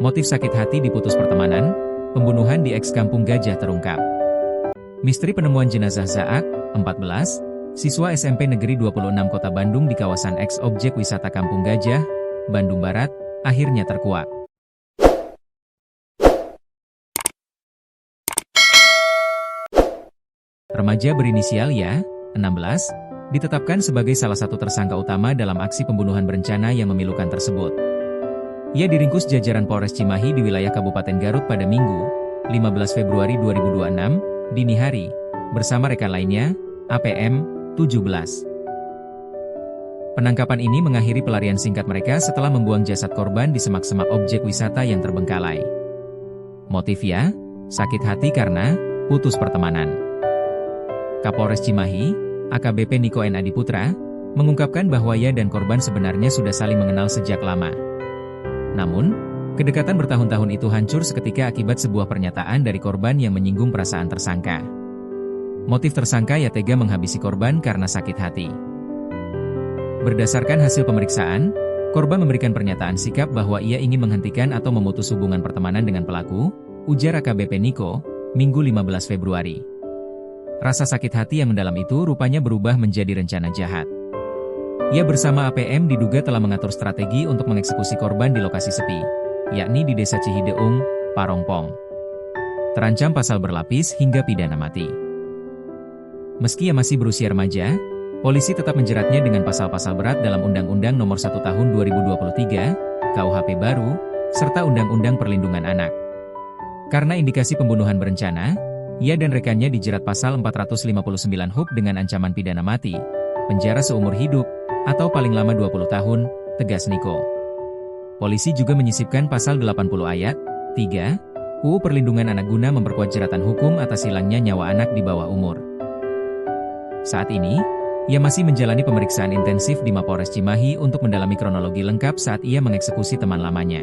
Motif sakit hati diputus pertemanan, pembunuhan di eks Kampung Gajah terungkap. Misteri penemuan jenazah Zaak, 14, siswa SMP Negeri 26 Kota Bandung di kawasan eks objek wisata Kampung Gajah, Bandung Barat, akhirnya terkuak. Remaja berinisial Y, 16, ditetapkan sebagai salah satu tersangka utama dalam aksi pembunuhan berencana yang memilukan tersebut. Ia diringkus jajaran Polres Cimahi di wilayah Kabupaten Garut pada Minggu, 15 Februari 2026, dini hari, bersama rekan lainnya, APM, 17. Penangkapan ini mengakhiri pelarian singkat mereka setelah membuang jasad korban di semak-semak objek wisata yang terbengkalai. Motifnya, sakit hati karena putus pertemanan. Kapolres Cimahi, AKBP Niko N. Adiputra, mengungkapkan bahwa ia dan korban sebenarnya sudah saling mengenal sejak lama. Namun, kedekatan bertahun-tahun itu hancur seketika akibat sebuah pernyataan dari korban yang menyinggung perasaan tersangka. Motif tersangka ya tega menghabisi korban karena sakit hati. Berdasarkan hasil pemeriksaan, korban memberikan pernyataan sikap bahwa ia ingin menghentikan atau memutus hubungan pertemanan dengan pelaku, ujar AKBP Niko, Minggu 15 Februari. Rasa sakit hati yang mendalam itu rupanya berubah menjadi rencana jahat. Ia bersama APM diduga telah mengatur strategi untuk mengeksekusi korban di lokasi sepi, yakni di Desa Cihideung, Parongpong. Terancam pasal berlapis hingga pidana mati. Meski ia masih berusia remaja, polisi tetap menjeratnya dengan pasal-pasal berat dalam Undang-Undang Nomor 1 Tahun 2023, KUHP baru, serta Undang-Undang Perlindungan Anak. Karena indikasi pembunuhan berencana, ia dan rekannya dijerat pasal 459 HUP dengan ancaman pidana mati, penjara seumur hidup, atau paling lama 20 tahun, tegas Niko. Polisi juga menyisipkan pasal 80 ayat 3 UU Perlindungan Anak guna memperkuat jeratan hukum atas hilangnya nyawa anak di bawah umur. Saat ini, ia masih menjalani pemeriksaan intensif di Mapolres Cimahi untuk mendalami kronologi lengkap saat ia mengeksekusi teman lamanya.